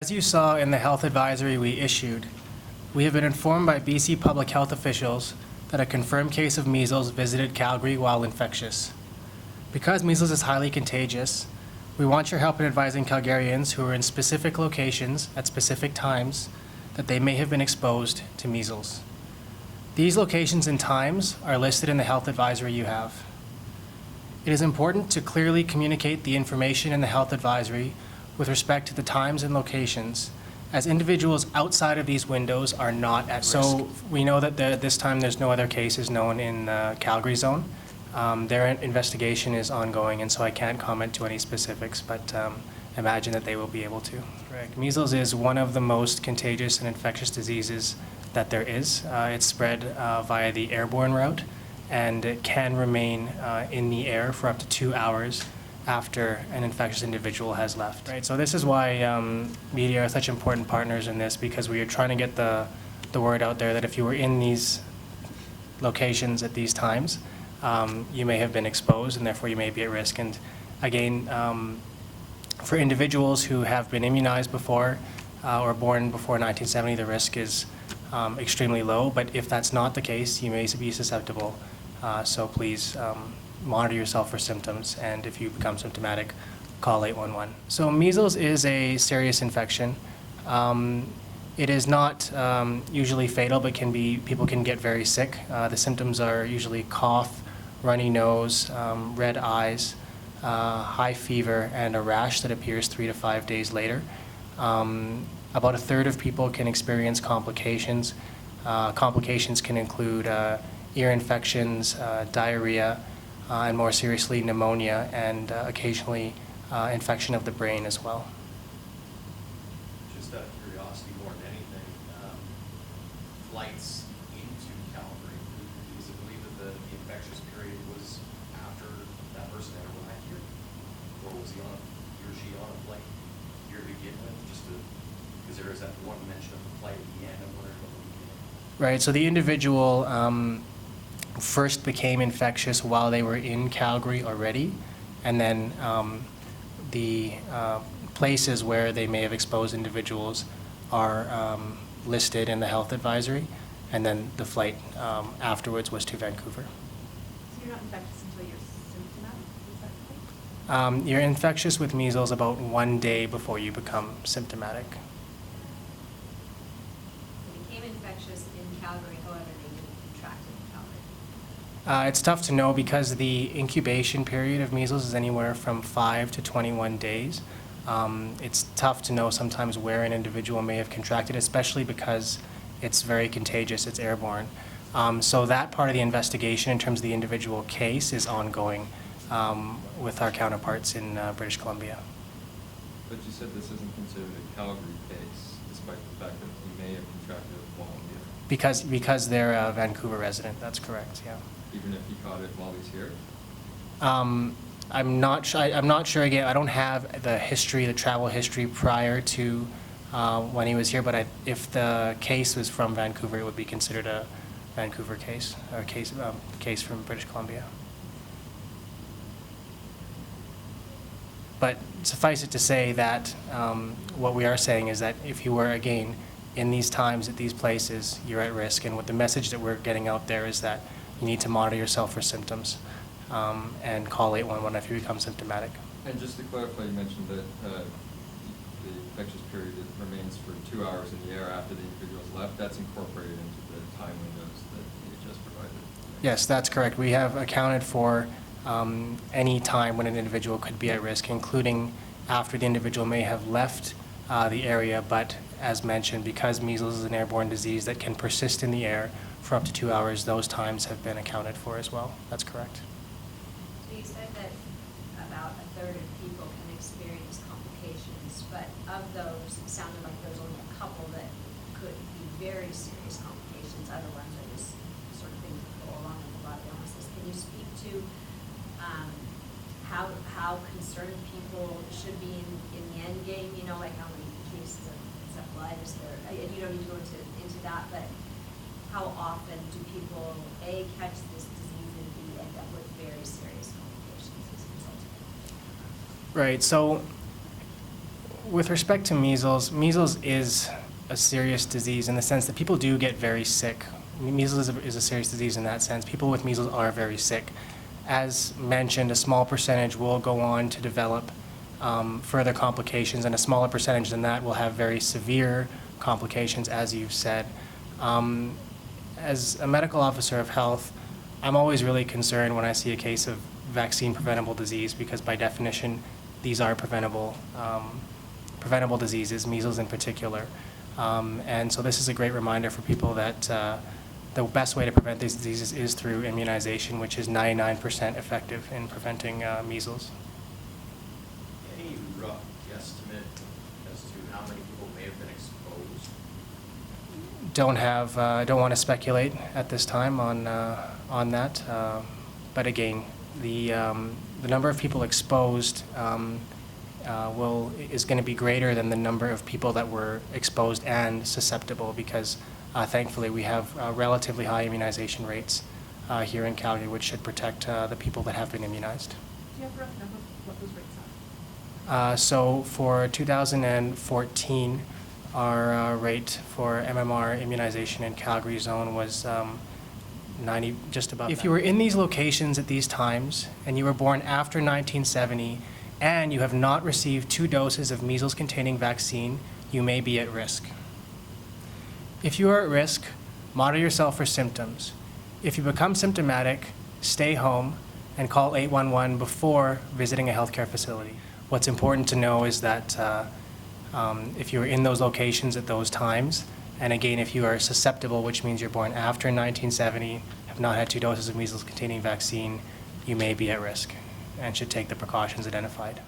As you saw in the health advisory we issued, we have been informed by BC public health officials that a confirmed case of measles visited Calgary while infectious. Because measles is highly contagious, we want your help in advising Calgarians who are in specific locations at specific times that they may have been exposed to measles. These locations and times are listed in the health advisory you have. It is important to clearly communicate the information in the health advisory with respect to the times and locations, as individuals outside of these windows are not at risk. So we know that this time there's no other cases known in the Calgary zone. Their investigation is ongoing, and so I can't comment to any specifics, but imagine that they will be able to. Correct. Measles is one of the most contagious and infectious diseases that there is. It's spread via the airborne route, and it can remain in the air for up to 2 hours after an infectious individual has left. Right. So this is why media are such important partners in this, because we are trying to get the word out there that if you were in these locations at these times, you may have been exposed and therefore you may be at risk. And again, for individuals who have been immunized before or born before 1970, the risk is extremely low. But if that's not the case, you may be susceptible. So please monitor yourself for symptoms, and if you become symptomatic, call 811. So measles is a serious infection. It is not usually fatal, but people can get very sick. The symptoms are usually cough, runny nose, red eyes, high fever, and a rash that appears 3 to 5 days later. About a third of people can experience complications. Complications can include ear infections, diarrhea, and more seriously pneumonia, and occasionally infection of the brain as well. Just out of curiosity more than anything, flights into Calgary, is it believed that the infectious period was after that person had arrived here? Or was he or she on a flight here to begin with? Because there is that one mention of the flight at the end. I'm wondering about the beginning. Right, so the individual first became infectious while they were in Calgary already, and then the places where they may have exposed individuals are listed in the health advisory, and then the flight afterwards was to Vancouver. So you're not infectious until you're symptomatic, is that right? You're infectious with measles about 1 day before you become symptomatic. They became infectious in Calgary, however, they didn't contract it in Calgary. It's tough to know because the incubation period of measles is anywhere from 5 to 21 days. It's tough to know sometimes where an individual may have contracted, especially because it's very contagious, it's airborne. So that part of the investigation in terms of the individual case is ongoing with our counterparts in British Columbia. But you said this isn't considered a Calgary case, despite the fact that he may have contracted it while here. Because they're a Vancouver resident, that's correct, yeah. Even if he caught it while he's here? I'm not sure. Again, I don't have the travel history prior to when he was here. But if the case was from Vancouver, it would be considered a Vancouver case, or case from British Columbia. But suffice it to say that what we are saying is that if you were, again, in these times at these places, you're at risk. And what the message that we're getting out there is that you need to monitor yourself for symptoms and call 811 if you become symptomatic. And just to clarify, you mentioned that the infectious period remains for 2 hours in the air after the individual's left. That's incorporated into the time windows that you just provided. Yes, that's correct. We have accounted for any time when an individual could be at risk, including after the individual may have left the area, but as mentioned, because measles is an airborne disease that can persist in the air for up to 2 hours, those times have been accounted for as well. That's correct. So you said that about a third of people can experience complications, but of those, it sounded like there's only a couple that could be very serious complications. Other ones are just sort of things that go along with a lot of illnesses. Can you speak to how concerned people should be in the end game? You know, like how many cases of encephalitis there? And you don't need to go into that, but how often do people catch this disease and B end up with very serious complications as a result of it? Right. So With respect to measles, measles is a serious disease in the sense that people do get very sick. Measles is a serious disease in that sense. People with measles are very sick. As mentioned, a small percentage will go on to develop further complications, and a smaller percentage than that will have very severe complications, as you've said. As a medical officer of health, I'm always really concerned when I see a case of vaccine-preventable disease, because by definition, these are preventable diseases, measles in particular. And so this is a great reminder for people that the best way to prevent these diseases is through immunization, which is 99% effective in preventing measles. Any rough guesstimate as to how many people may have been exposed? Don't want to speculate at this time on that. But again, the number of people exposed is going to be greater than the number of people that were exposed and susceptible, because thankfully we have relatively high immunization rates here in Calgary, which should protect the people that have been immunized. Do you have a rough number of what those rates are? So for 2014, our rate for MMR immunization in Calgary zone was 90, just about. If you were in these locations at these times and you were born after 1970 and you have not received 2 doses of measles-containing vaccine, you may be at risk. If you are at risk, monitor yourself for symptoms. If you become symptomatic, stay home and call 811 before visiting a healthcare facility. What's important to know is that if you are in those locations at those times, and again, if you are susceptible, which means you're born after 1970, have not had 2 doses of measles-containing vaccine, you may be at risk and should take the precautions identified.